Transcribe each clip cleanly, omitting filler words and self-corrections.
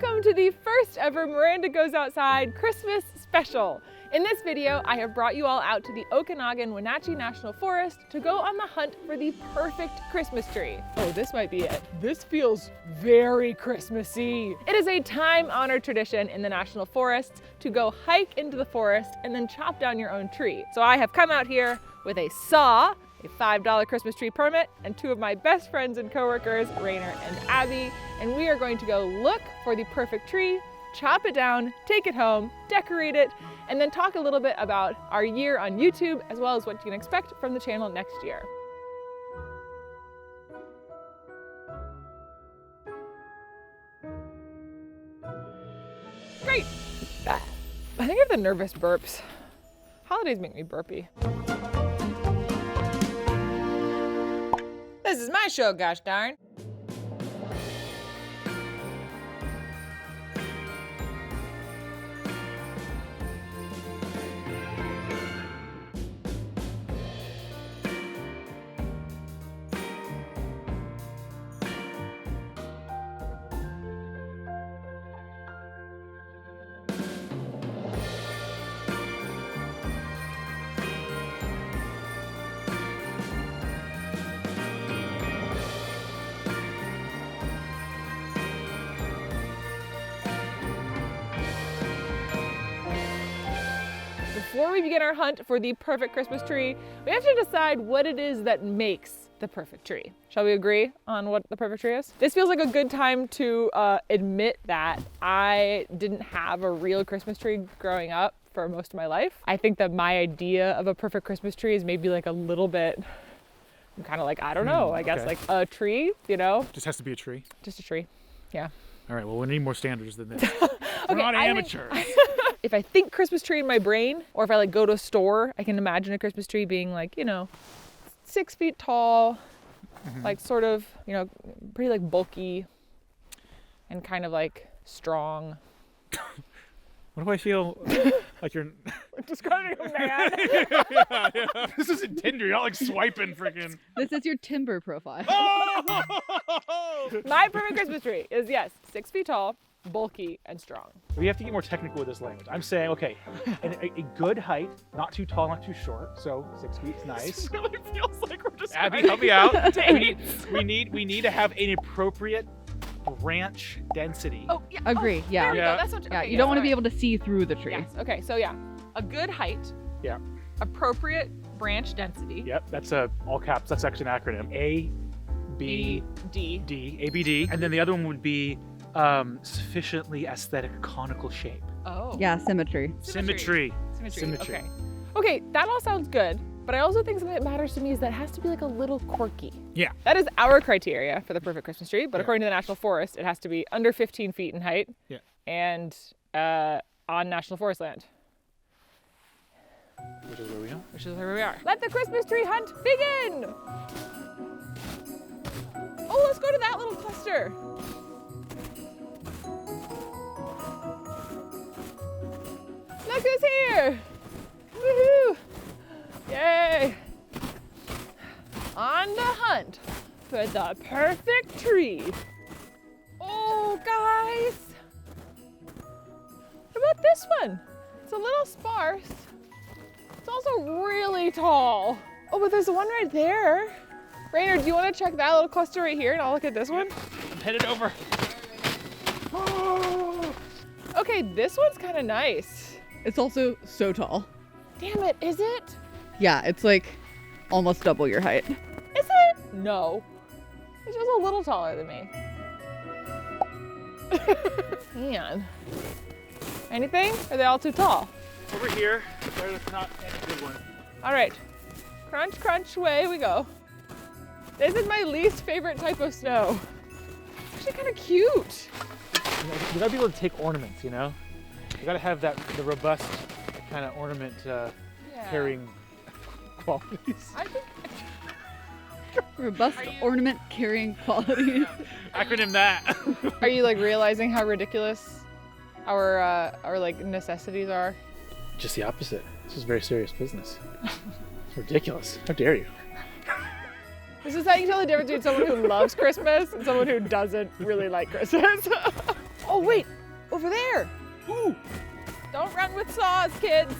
Welcome to the first ever Miranda Goes Outside Christmas special. In this video, I have brought you all out to the Okanagan-Wenatchee National Forest to go on the hunt for the perfect Christmas tree. Oh, this might be it. This feels very Christmassy. It is a time-honored tradition in the National Forests to go hike into the forest and then chop down your own tree. So I have come out here with a saw, a $5 Christmas tree permit, and two of my best friends and coworkers, Rainer and Abby, and we are going to go look for the perfect tree, chop it down, take it home, decorate it, and then talk a little bit about our year on YouTube, as well as what you can expect from the channel next year. Great. I think I have the nervous burps. Holidays make me burpy. This is my show, gosh darn. Before we begin our hunt for the perfect Christmas tree, we have to decide what it is that makes the perfect tree. Shall we agree on what the perfect tree is? This feels like a good time to admit that I didn't have a real Christmas tree growing up for most of my life. I think that my idea of a perfect Christmas tree is maybe like a little bit, I'm kind of like, I don't know, I guess like a tree, you know? Just has to be a tree? Just a tree, yeah. All right, well, we need more standards than this. We're not amateurs. If I think Christmas tree in my brain, or if I like go to a store, I can imagine a Christmas tree being like, you know, 6 feet tall, like sort of, you know, pretty like bulky and kind of like strong. What do I feel like you're describing a man? yeah. This isn't Tinder. You're not like swiping freaking. This is your timber profile. Oh! My perfect Christmas tree is, yes, 6 feet tall, bulky, and strong. We have to get more technical with this language. I'm saying, okay, a good height, not too tall, not too short. So 6 feet is nice. This really feels like we're just Abby, help me out. we need to have an appropriate branch density. Oh, yeah. Agree. Oh, yeah. there we go. That's what, Yeah. okay, You don't want to be able to see through the tree. Yes. Okay. So yeah, a good height. Yeah. Appropriate branch density. Yep. That's all caps. That's actually an acronym. A, B, D. D. A, B, D. And then the other one would be sufficiently aesthetic conical shape. Oh. Yeah, symmetry. Symmetry. Okay. Okay, that all sounds good. But I also think something that matters to me is that it has to be like a little quirky. Yeah. That is our criteria for the perfect Christmas tree. But according to the National Forest, it has to be under 15 feet in height. Yeah. And on National Forest land. Which is where we are. Which is where we are. Let the Christmas tree hunt begin! Oh, let's go to that little cluster. Look who's here! Woohoo! Yay! On the hunt for the perfect tree. Oh, guys! What about this one? It's a little sparse. It's also really tall. Oh, but there's one right there. Rainer, do you want to check that little cluster right here and I'll look at this one? I'm headed over. Okay, this one's kind of nice. It's also so tall. Damn it, is it? Yeah, it's like almost double your height. Is it? No. It's just a little taller than me. Man. Anything? Are they all too tall? Over here. There's not any good one. All right. Crunch, crunch, away we go. This is my least favorite type of snow. Actually kind of cute. You gotta be able to take ornaments, you know? You gotta have the robust kind of ornament carrying qualities. I think Robust ornament carrying qualities. Acronym that. Are you like realizing how ridiculous our like necessities are? Just the opposite. This is very serious business. It's ridiculous. How dare you? This is how you tell the difference between someone who loves Christmas and someone who doesn't really like Christmas. Oh wait, over there. Ooh. Don't run with saws, kids.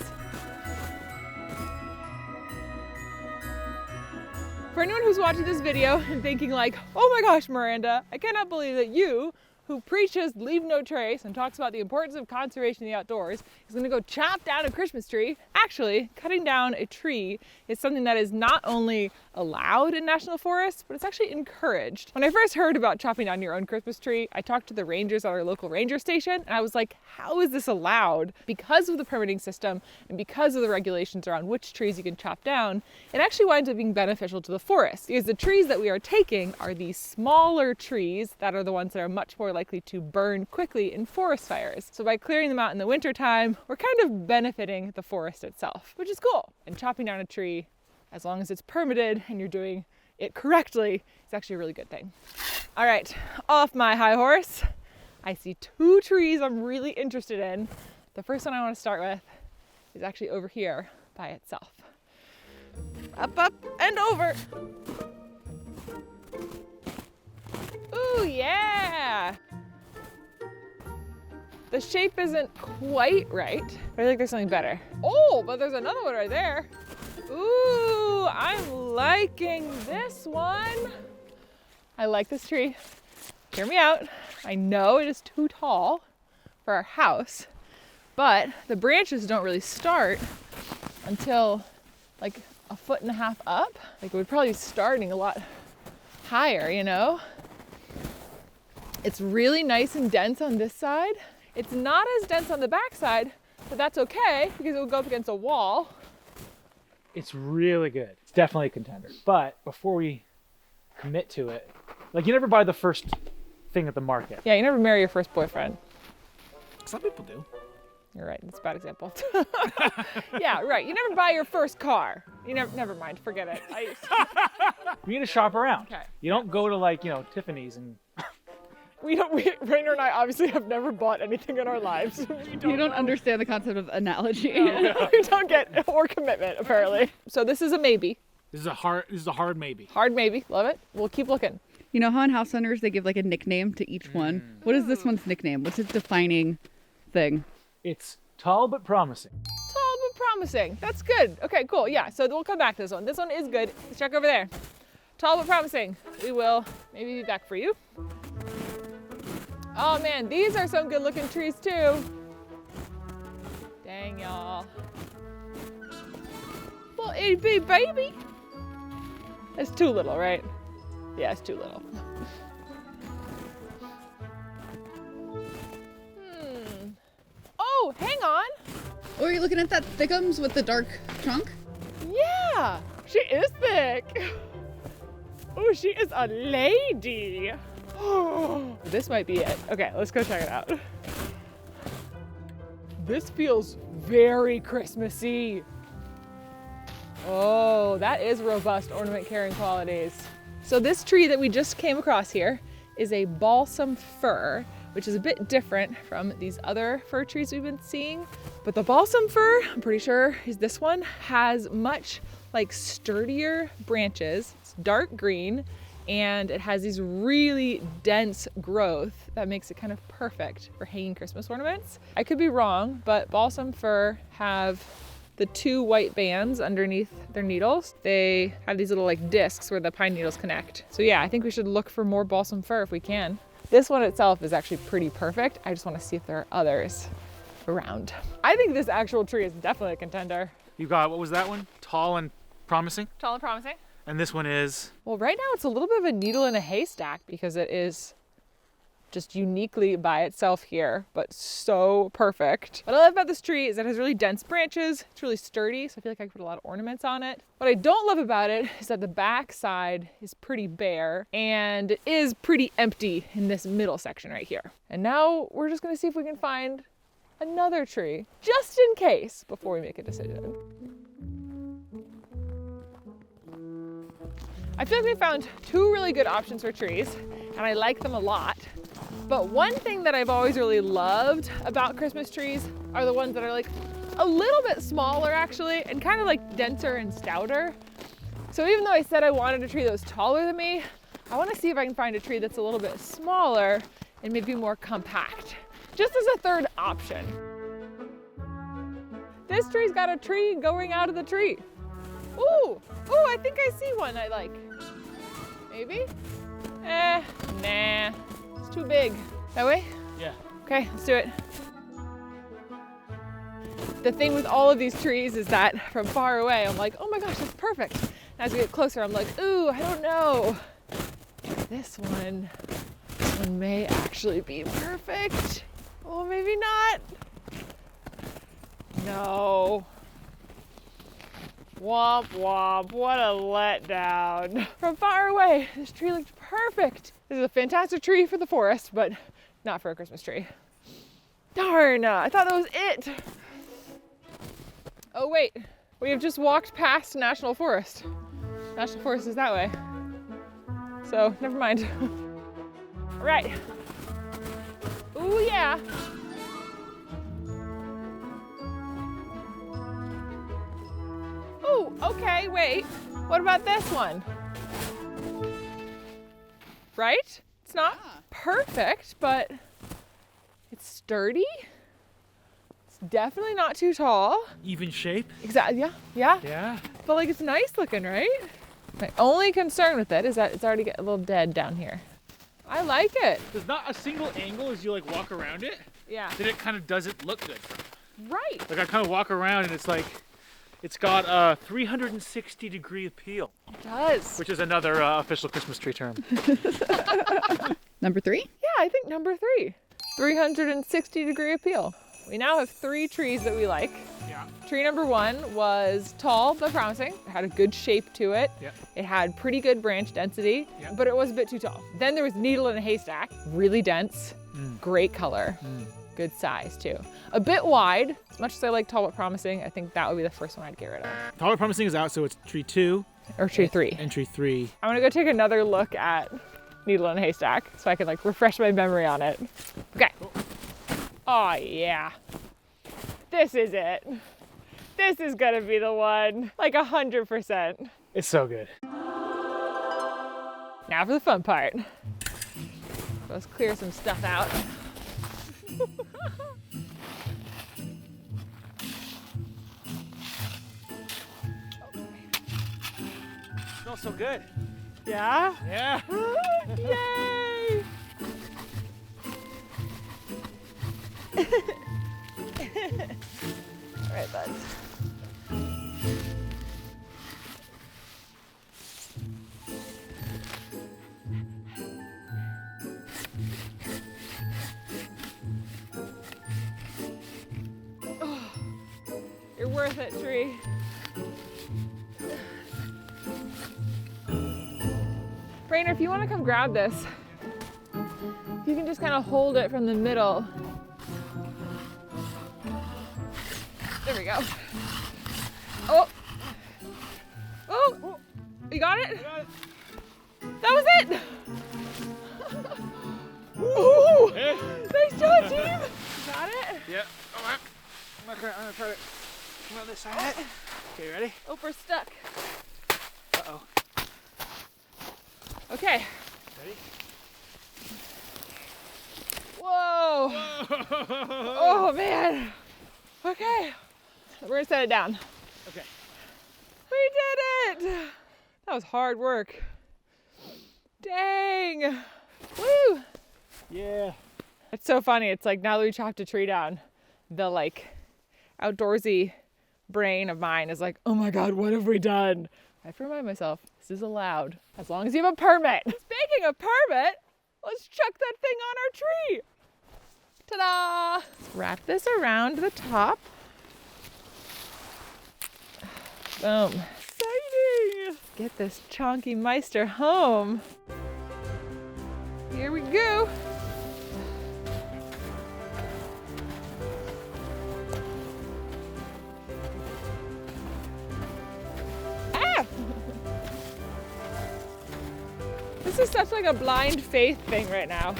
For anyone who's watching this video and thinking like, oh my gosh, Miranda, I cannot believe that you, who preaches leave no trace and talks about the importance of conservation in the outdoors, is gonna go chop down a Christmas tree. Actually, cutting down a tree is something that is not only allowed in national forests, but it's actually encouraged. When I first heard about chopping down your own Christmas tree, I talked to the rangers at our local ranger station, and I was like, how is this allowed? Because of the permitting system and because of the regulations around which trees you can chop down, it actually winds up being beneficial to the forest, because the trees that we are taking are the smaller trees that are the ones that are much more likely to burn quickly in forest fires. So by clearing them out in the winter time, we're kind of benefiting the forest itself, which is cool. And chopping down a tree, as long as it's permitted and you're doing it correctly, it's actually a really good thing. All right, off my high horse. I see two trees I'm really interested in. The first one I want to start with is actually over here by itself. Up, up, and over. Ooh, yeah. The shape isn't quite right, but I think there's something better. Oh, but there's another one right there. Ooh, I'm liking this one. I like this tree. Hear me out. I know it is too tall for our house, but the branches don't really start until like 1.5 feet up. Like we'd probably be starting a lot higher, you know? It's really nice and dense on this side. It's not as dense on the back side, but that's okay because it will go up against a wall. It's really good. It's definitely a contender. But before we commit to it, like you never buy the first thing at the market. Yeah, you never marry your first boyfriend. Some people do. You're right, that's a bad example. Yeah, right. You never buy your first car. You never mind, forget it. You need to shop around. Okay. You don't go to like, Tiffany's and Rainer and I obviously have never bought anything in our lives. You don't understand the concept of analogy. No. We don't get or commitment, apparently. So this is a maybe. This is a hard maybe. Hard maybe, love it. We'll keep looking. You know how in House Hunters they give like a nickname to each one? What is this one's nickname? What's its defining thing? It's tall but promising. Tall but promising. That's good. Okay, cool. Yeah, so we'll come back to this one. This one is good. Let's check over there. Tall but promising. We will maybe be back for you. Oh man, these are some good looking trees too. Dang y'all. Well, it'd be baby. That's too little, right? Yeah, it's too little. Oh, hang on. Oh, are you looking at that thickums with the dark trunk? Yeah, she is thick. Oh, she is a lady. Oh, this might be it. Okay, let's go check it out. This feels very Christmassy. Oh, that is robust ornament carrying qualities. So this tree that we just came across here is a balsam fir, which is a bit different from these other fir trees we've been seeing. But the balsam fir, I'm pretty sure is this one, has much like sturdier branches. It's dark green and it has these really dense growth that makes it kind of perfect for hanging Christmas ornaments. I could be wrong, but balsam fir have the two white bands underneath their needles. They have these little like discs where the pine needles connect. So yeah, I think we should look for more balsam fir if we can. This one itself is actually pretty perfect. I just want to see if there are others around. I think this actual tree is definitely a contender. You got, what was that one? Tall and promising? Tall and promising. And this one is? Well, right now it's a little bit of a needle in a haystack because it is just uniquely by itself here, but so perfect. What I love about this tree is that it has really dense branches. It's really sturdy, so I feel like I could put a lot of ornaments on it. What I don't love about it is that the back side is pretty bare and it is pretty empty in this middle section right here. And now we're just gonna see if we can find another tree, just in case, before we make a decision. I feel like we found two really good options for trees, and I like them a lot. But one thing that I've always really loved about Christmas trees are the ones that are like a little bit smaller actually, and kind of like denser and stouter. So even though I said I wanted a tree that was taller than me, I want to see if I can find a tree that's a little bit smaller and maybe more compact. just as a third option. This tree's got a tree going out of the tree. Ooh, I think I see one I like. Maybe? Nah, it's too big. That way? Yeah. Okay, let's do it. The thing with all of these trees is that from far away, I'm like, oh my gosh, that's perfect. And as we get closer, I'm like, ooh, I don't know. This one may actually be perfect. Oh, maybe not. No. Womp womp, what a letdown. From far away, this tree looked perfect. This is a fantastic tree for the forest, but not for a Christmas tree. Darn, I thought that was it. Oh wait, we have just walked past National Forest. National Forest is that way. So, never mind. All right. Ooh yeah. Ooh, okay, wait. What about this one? Right? It's not perfect, but it's sturdy. It's definitely not too tall. Even shape? Exactly, yeah. Yeah. But like it's nice looking, right? My only concern with it is that it's already getting a little dead down here. I like it. There's not a single angle as you like walk around it. Yeah. That it kind of doesn't look good. Right. Like I kind of walk around and it's like, it's got a 360-degree appeal. It does. Which is another official Christmas tree term. Number 3? Yeah, I think number 3. 360-degree appeal. We now have 3 trees that we like. Yeah. Tree number 1 was tall but promising. It had a good shape to it. Yep. It had pretty good branch density, Yep. but it was a bit too tall. Then there was needle in a haystack, really dense, great color, good size too. A bit wide, as much as I like tall but promising, I think that would be the first one I'd get rid of. Tall but promising is out, so it's tree 2. Or tree 3. And tree 3. I'm gonna go take another look at needle in a haystack so I can like refresh my memory on it. Okay. Oh yeah. This is it. This is gonna be the one, like 100%. It's so good. Now for the fun part. Let's clear some stuff out. Smells so good. Yeah? Yeah. Yay! All right, buds. Oh, you're worth it, tree. Rainer, if you want to come grab this, you can just kind of hold it from the middle. There we go. Oh! Oh! You got it? I got it. That was it! Ooh! Yeah. Nice job, team! Got it? Yeah. Oh, I'm gonna try to come out this side. Okay, ready? Oh, we're stuck. Uh-oh. Okay. Ready? Whoa! Whoa. Oh, man. Okay. We're gonna set it down. Okay. We did it! That was hard work. Dang! Woo! Yeah. It's so funny. It's like now that we chopped a tree down, the like outdoorsy brain of mine is like, oh my God, what have we done? I have to remind myself, this is allowed as long as you have a permit. Speaking of permit, let's chuck that thing on our tree. Ta-da! Let's wrap this around the top. Boom. Exciting! Get this chonky Meister home. Here we go. Ah! This is such like a blind faith thing right now.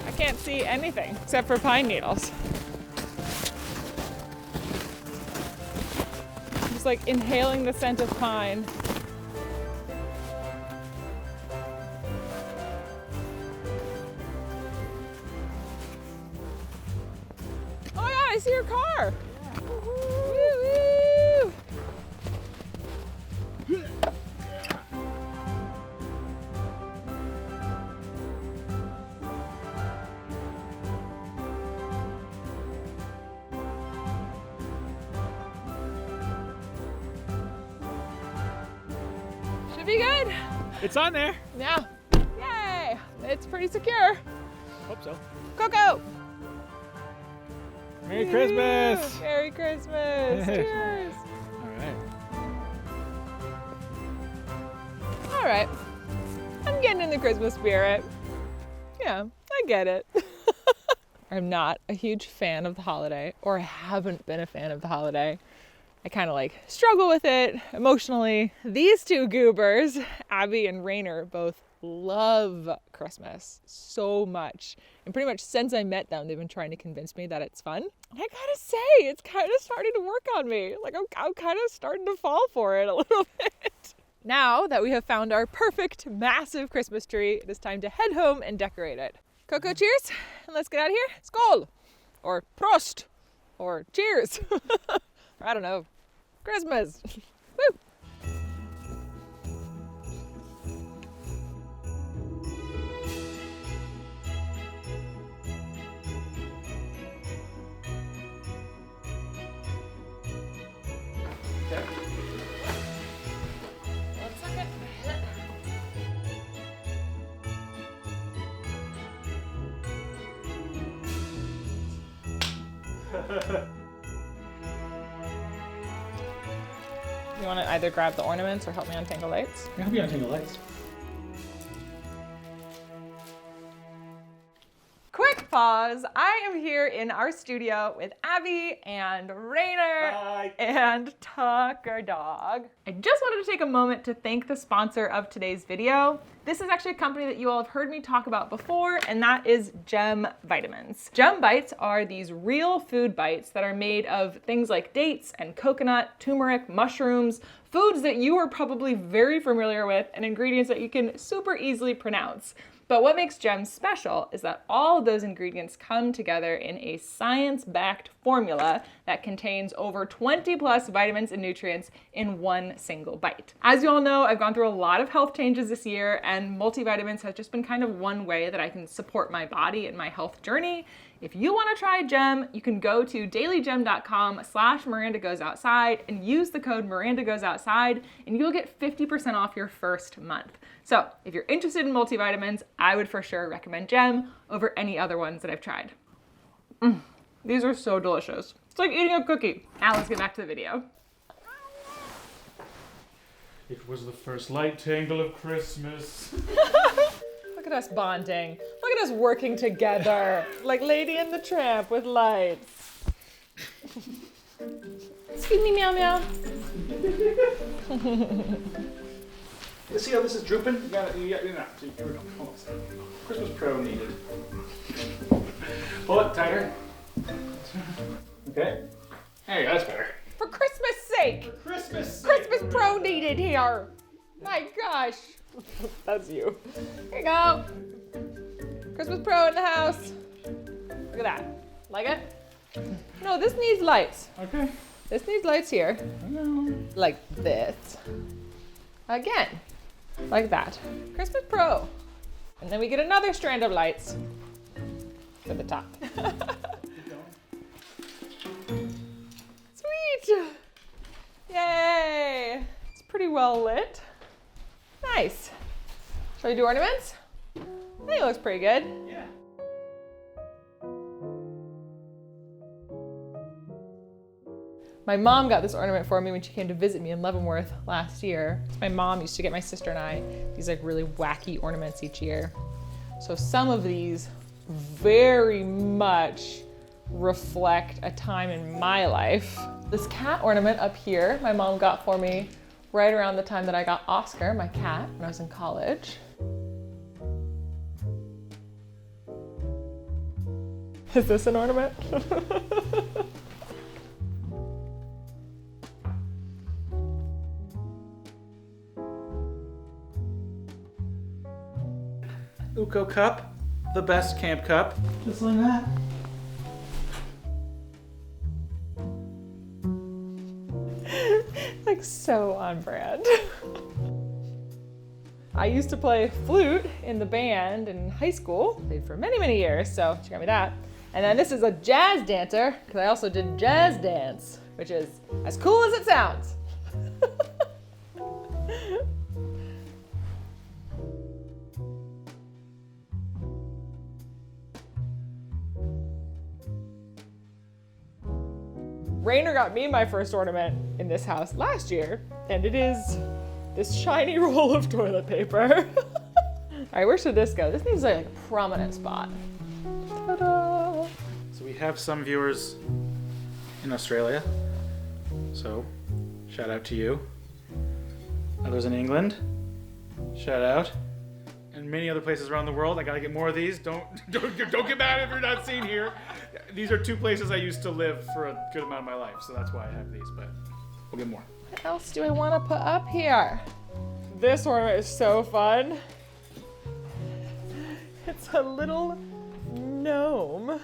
I can't see anything except for pine needles. Just like inhaling the scent of pine. I see your car. Woo-hoo. Should be good. It's on there. Yeah. Yay. It's pretty secure. Hope so. Coco. Merry Christmas. Merry Christmas. Cheers. All right. All right. I'm getting in the Christmas spirit. Yeah, I get it. I'm not a huge fan of the holiday, or I haven't been a fan of the holiday. I kind of like struggle with it emotionally. These two goobers, Abby and Rainer, both love Christmas so much. And pretty much since I met them, they've been trying to convince me that it's fun. And I gotta say, it's kind of starting to work on me. Like I'm kind of starting to fall for it a little bit. Now that we have found our perfect, massive Christmas tree, it is time to head home and decorate it. Coco, cheers, and let's get out of here. Skål, or prost, or cheers. I don't know. Christmas. Woo! Okay. 1 second. You want to either grab the ornaments or help me untangle lights? I'll help you untangle lights. Quick pause. I am here in our studio with Abby and Rainer Hi. and Tucker Dog. I just wanted to take a moment to thank the sponsor of today's video. This is actually a company that you all have heard me talk about before, and that is Gem Vitamins. Gem Bites are these real food bites that are made of things like dates and coconut, turmeric, mushrooms, foods that you are probably very familiar with, and ingredients that you can super easily pronounce. But what makes Gem special is that all of those ingredients come together in a science-backed formula that contains over 20 plus vitamins and nutrients in one single bite. As you all know, I've gone through a lot of health changes this year, and multivitamins has just been kind of one way that I can support my body and my health journey. If you want to try Gem, you can go to dailygem.com/Miranda Goes Outside and use the code Miranda Goes Outside, and you'll get 50% off your first month. So if you're interested in multivitamins, I would for sure recommend Gem over any other ones that I've tried. These are so delicious. It's like eating a cookie. Now let's get back to the video. It was the first light tangle of Christmas. Look at us bonding. Look at us working together. Like Lady and the Tramp with lights. Excuse me, meow meow. You see how this is drooping? You got it. Here we go. Hold on a second. Christmas Pro needed. Pull it tighter. Okay. There you go. That's better. For Christmas sake. For Christmas sake. Christmas Pro needed here. My gosh. That's you. Here you go. Christmas Pro in the house. Look at that. Like it? No, this needs lights. Okay. This needs lights here. I know. Like this. Again. Like that. Christmas Pro. And then we get another strand of lights for the top. Sweet! Yay! It's pretty well lit. Nice. Shall we do ornaments? I think it looks pretty good. Yeah. My mom got this ornament for me when she came to visit me in Leavenworth last year. My mom used to get my sister and I these like really wacky ornaments each year. So some of these very much reflect a time in my life. This cat ornament up here, my mom got for me right around the time that I got Oscar, my cat, when I was in college. Is this an ornament? Uko cup, the best camp cup. Just like that. like so on brand. I used to play flute in the band in high school, played for many, many years, so she got me that. And then this is a jazz dancer, because I also did jazz dance, which is as cool as it sounds. Rainer got me my first ornament in this house last year, and it is this shiny roll of toilet paper. All right, where should this go? This needs like a prominent spot. Ta-da! So we have some viewers in Australia, so shout out to you. Others in England, shout out. And many other places around the world. I gotta get more of these. Don't get mad if you're not seen here. These are 2 places I used to live for a good amount of my life, so that's why I have these, but we'll get more. What else do I want to put up here? This ornament is so fun. It's a little gnome.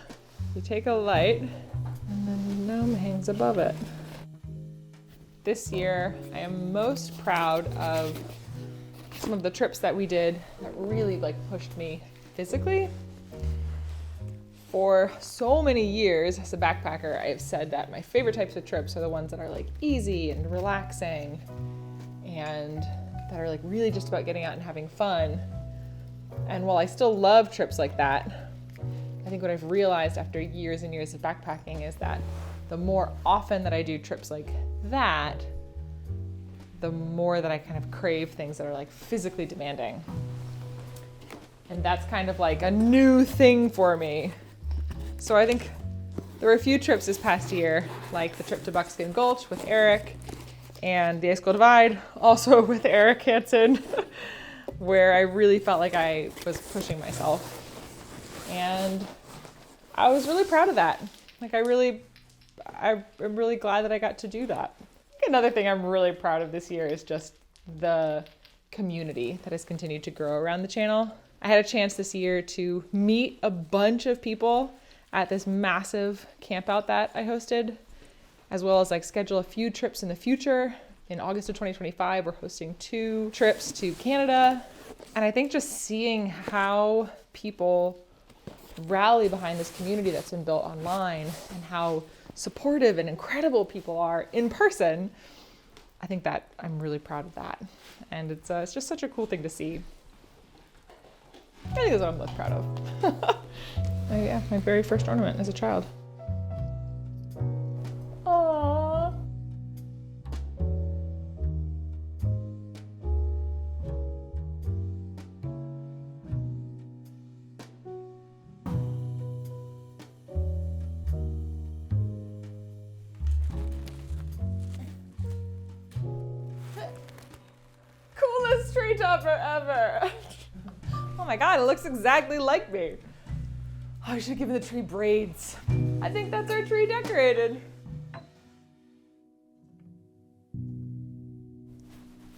You take a light, and then the gnome hangs above it. This year, I am most proud of some of the trips that we did that really like pushed me physically. For so many years as a backpacker, I have said that my favorite types of trips are the ones that are like easy and relaxing and that are like really just about getting out and having fun. And while I still love trips like that, I think what I've realized after years and years of backpacking is that the more often that I do trips like that, the more that I kind of crave things that are like physically demanding. And that's kind of like a new thing for me. So I think there were a few trips this past year, like the trip to Buckskin Gulch with Eric and the Icicle Divide, also with Eric Hansen, where I really felt like I was pushing myself. And I was really proud of that. Like I'm really glad that I got to do that. Another thing I'm really proud of this year is just the community that has continued to grow around the channel. I had a chance this year to meet a bunch of people at this massive camp out that I hosted, as well as like schedule a few trips in the future. In August of 2025, we're hosting 2 trips to Canada. And I think just seeing how people rally behind this community that's been built online and how supportive and incredible people are in person, I think that I'm really proud of that. And it's just such a cool thing to see. I think that's what I'm most proud of. Yeah, my very first ornament as a child. Aww. Coolest tree topper ever. Oh my God, it looks exactly like me. Oh, I should have given the tree braids. I think that's our tree decorated.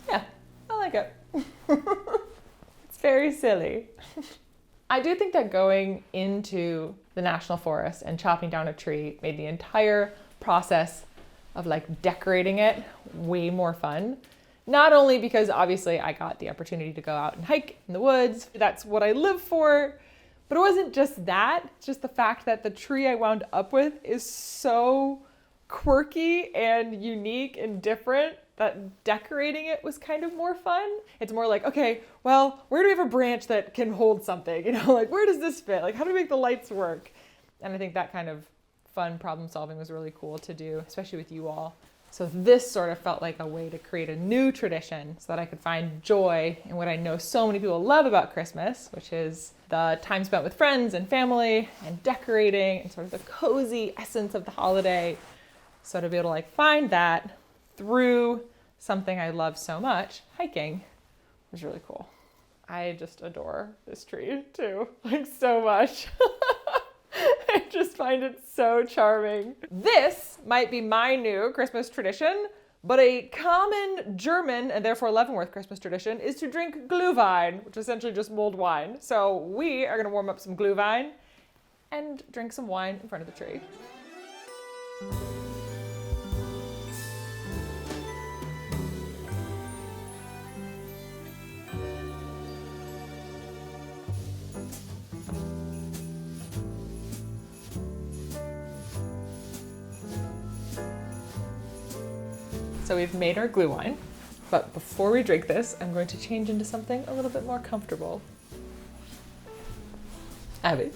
Yeah, I like it. It's very silly. I do think that going into the national forest and chopping down a tree made the entire process of like decorating it way more fun. Not only because obviously I got the opportunity to go out and hike in the woods, that's what I live for, but it wasn't just that, it's just the fact that the tree I wound up with is so quirky and unique and different that decorating it was kind of more fun. It's more like, okay, well, where do we have a branch that can hold something? You know, like where does this fit? Like how do we make the lights work? And I think that kind of fun problem solving was really cool to do, especially with you all. So this sort of felt like a way to create a new tradition so that I could find joy in what I know so many people love about Christmas, which is the time spent with friends and family and decorating and sort of the cozy essence of the holiday. So to be able to like find that through something I love so much, hiking, was really cool. I just adore this tree too, like so much. I just find it so charming. This might be my new Christmas tradition, but a common German and therefore Leavenworth Christmas tradition is to drink Glühwein, which is essentially just mulled wine. So we are gonna warm up some Glühwein and drink some wine in front of the tree. So we've made our glue wine, but before we drink this, I'm going to change into something a little bit more comfortable. Abby.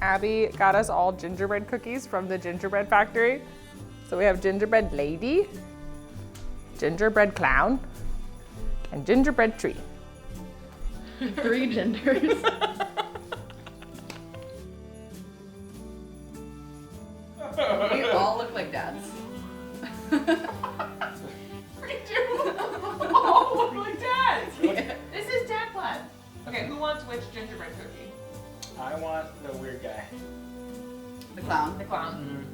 Abby got us all gingerbread cookies from the gingerbread factory. So we have gingerbread lady, gingerbread clown, and gingerbread tree. 3 genders. We all look like dads. We do all look like dads. Yeah. This is dad plaid. Okay, who wants which gingerbread cookie? I want the weird guy. The clown. The clown.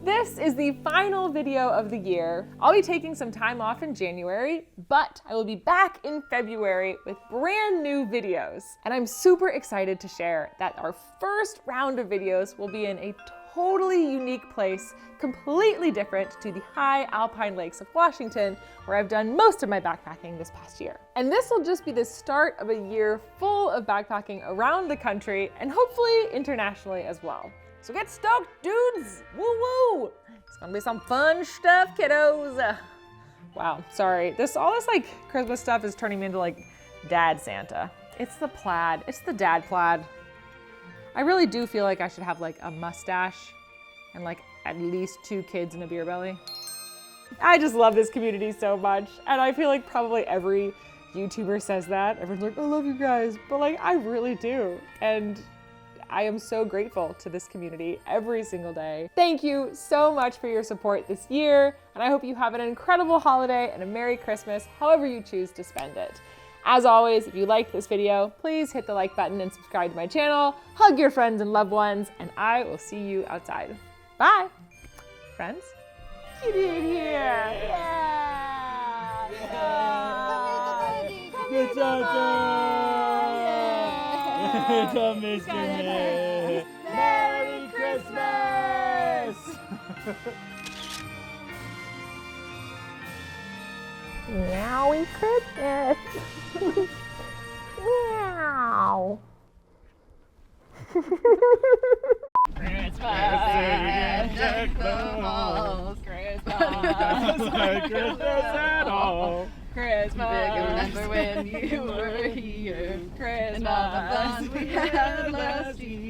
This is the final video of the year. I'll be taking some time off in January, but I will be back in February with brand new videos. And I'm super excited to share that our first round of videos will be in a totally unique place, completely different to the high alpine lakes of Washington, where I've done most of my backpacking this past year. And this will just be the start of a year full of backpacking around the country and hopefully internationally as well. So get stoked, dudes! Woo woo! It's gonna be some fun stuff, kiddos. Wow, sorry. All this like Christmas stuff is turning me into like Dad Santa. It's the plaid. It's the dad plaid. I really do feel like I should have like a mustache and like at least 2 kids and a beer belly. I just love this community so much, and I feel like probably every YouTuber says that. Everyone's like, I love you guys, but like I really do. And I am so grateful to this community every single day. Thank you so much for your support this year, and I hope you have an incredible holiday and a Merry Christmas, however you choose to spend it. As always, if you liked this video, please hit the like button and subscribe to my channel, hug your friends and loved ones, and I will see you outside. Bye, friends. Get in here. Yeah. Good job, Good job, Mr. May. Merry Christmas! Meowie Christmas. Meow. Christmas. at all. Christmas. Remember when you were here. Christmas. And all the fun we had last year.